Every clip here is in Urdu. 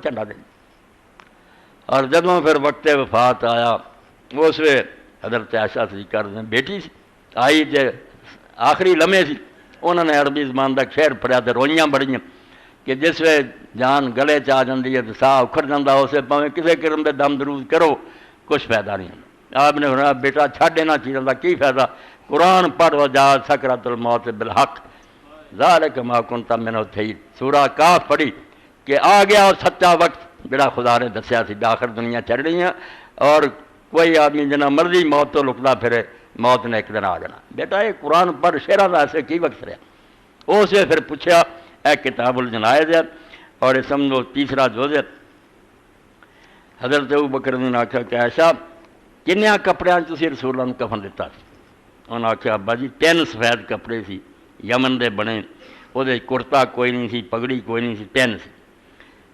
چنڈا دیں۔ اور جدوں پھر وقت وفات آیا اس وے حضرت عائشہ صدیقہ دیں بیٹی سی آئی تے آخری لمحے سی، انہوں نے عربی زبان کا شعر پڑھیا تے روئیاں بڑیاں کہ جس وے جان گلے چ آ جاندی ہے تو ساہ اکھڑ جاندہ اسے پاویں کسے قسم دے دم درود کرو کچھ فائدہ نہیں ہے۔ آپ نے فرمایا بیٹا چھڈ انہاں چیزاں دا کی فائدہ، قرآن پڑھ وجاءت سکرۃ الموت بالحق ذالک ما کنت منہ تحید، سورہ کاف پڑھی کہ آ گیا اور سچا وقت جڑا خدا نے دسیا سی آخر دنیا چڑھ رہی ہیں اور کوئی آدمی جنا مرضی موت تو لکتا پھرے موت نے ایک دن آ جانا۔ بیٹا یہ قرآن پڑھ شعراں دا ایسے کی وقت رہا، اسے پھر پوچھا اے کتاب الجنائز ہے اور یہ سمجھو تیسرا جز ہے۔ حضرت ابوبکر نے آخیا کہ عائشہ کنیاں کپڑیاں تسی رسول اللہ کو کفن دیتا سی؟ انہوں نے آخیا ابا جی 3 سفید کپڑے سی یمن دے بنے، وہ کرتا کوئی نہیں سی، پگڑی کوئی نہیں سی، 3 سی،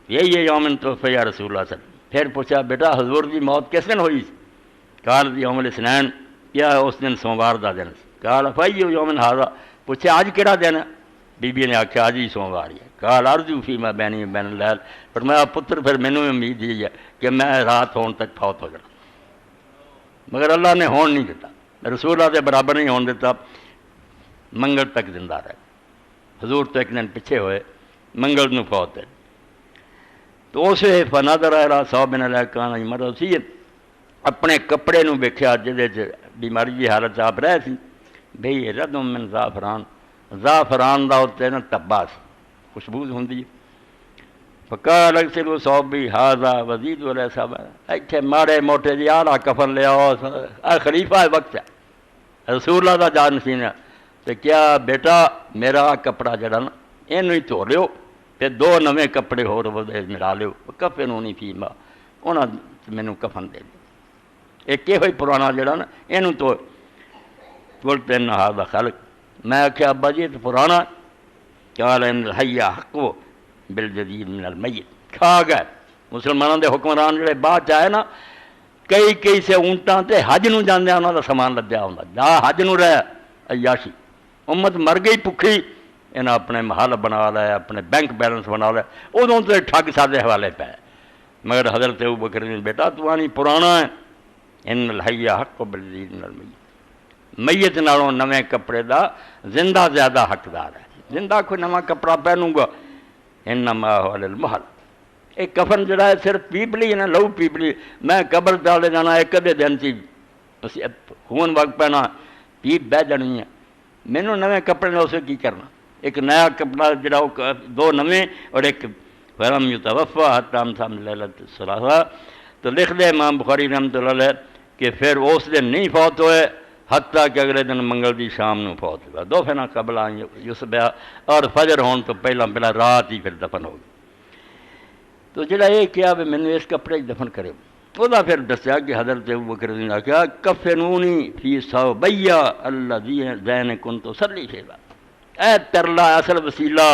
یہی ہے یومن توفی یا رسول اللہ صلی اللہ علیہ وسلم۔ پھر پوچھا بیٹا حضور دی موت کس دن ہوئی سی؟ قال یوم الاثنین، کیا اس دن سوموار دا دن سی؟ قال فای یومن ھذا، پوچھا آج کیڑا دن ہے؟ بی بی نے آخیا آج ہی سوموار ہے۔ قال ارجو فیما بینی بین اللیل، فرمایا پتر پھر مینوں امید ہی ہے کہ میں رات ہون تک فوت ہو جانا، مگر اللہ نے ہون نہیں دیتا، رسول اللہ دے برابر نہیں ہون دیتا، منگل تک زندہ رہے۔ حضور تو ایک دن پیچھے ہوئے، منگل نو فوت ہے۔ تو اسے فنظر الی ثوب علیہ کان مرض سی، اپنے کپڑے نو ویکھیا جہدے چ بیماری دی حالت آپ رہے سی، بھئی ردم من زعفران، زعفران دا اتنے نا تبا سی، خوشبو ہوندی ہے۔ فقال اغسلوا ثوبی ھذا وزیدوا علیہ صاحب، ایتھے ماڑے موٹے جی آلہ کفن لے آؤ، خلیفہ وقت ہے، رسول اللہ دا جانشین ہے، تو کیا بیٹا میرا کپڑا جڑا نا اینو ہی دھو لیو تے 2 نویں کپڑے ہور ملا لیو، کفنونی فی ما، انہاں مینوں کفن دے دو، ایک یہ ہوئی پرانا جڑا نا اینو تو قلت ان ھذا خلق، میں آخیا ابا جی تو پرانا، قال ان الحی حق بالجدید من المیت، کھا گئے مسلمانوں دے حکمران جڑے بعد آئے نا، کئی سے اونٹاں تے حج نو جاندے انہاں دا سامان لدیا ہوندا، جا حج نو رہ عیاشی، امت مر گئی بھکھی، انہاں اپنے محل بنا لے، اپنے بینک بیلنس بنا لے، ادوں تو ٹھگ سادے حوالے پے، مگر حضرت ابوبکر نے بیٹا تو آنی پرانا ہے، ان الحی حق بالجدید من المیت، میت نالوں نویں کپڑے دا زندہ زیادہ حقدار ہے، زندہ کوئی نواں کپڑا پہنوں گا انما هو للمحل، ایک کفن جڑا ہے صرف پیپلی نا، لہو پیپلی، میں قبر ڈالے جانا ایک ادھے دن سی خون وقت پہنا پیپ بہ جانی ہے، مینوں نویں کپڑے نے اسے کی کرنا، ایک نیا کپڑا جڑا 2 نویں اور ایک فلم یتوفى حتی امسا من لیلۃ الثلاثاء، تو لکھ دے امام بخاری رحمۃ اللہ علیہ کہ پھر اس دن نہیں فوت ہوئے حتیٰ کہ اگلے دن منگل دی شام نو فوت ہوا، 2 فنا قبل آئیں یصبح، اور فجر ہون تو پہلا رات ہی پھر دفن ہو گئی۔ تو جڑا یہ کیا بھی مینوں اس کپڑے دفن کرے، وہ پھر دسیا کہ حضرت ابوبکر نے کہا کفنونی فی ثوبی اللذین کنت اصلی فیہما، اے ترلا اصل وسیلہ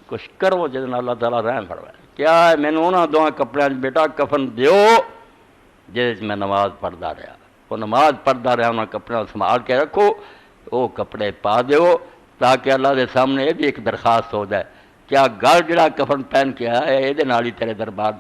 کچھ کرو جس اللہ تعالیٰ رحم فرمائے، کیا ہے مینوں انہاں 2 کپڑیاں بیٹا کفن دیو جس میں نماز پڑھدا رہا، وہ نماز پڑھدا رہا، انہاں کپڑے سنبھال کے رکھو، وہ کپڑے پا دیو تاکہ اللہ دے سامنے یہ بھی ایک درخواست ہو جائے، کیا گل جڑا کفن پہن کے آیا ہے یہ تیرے دربار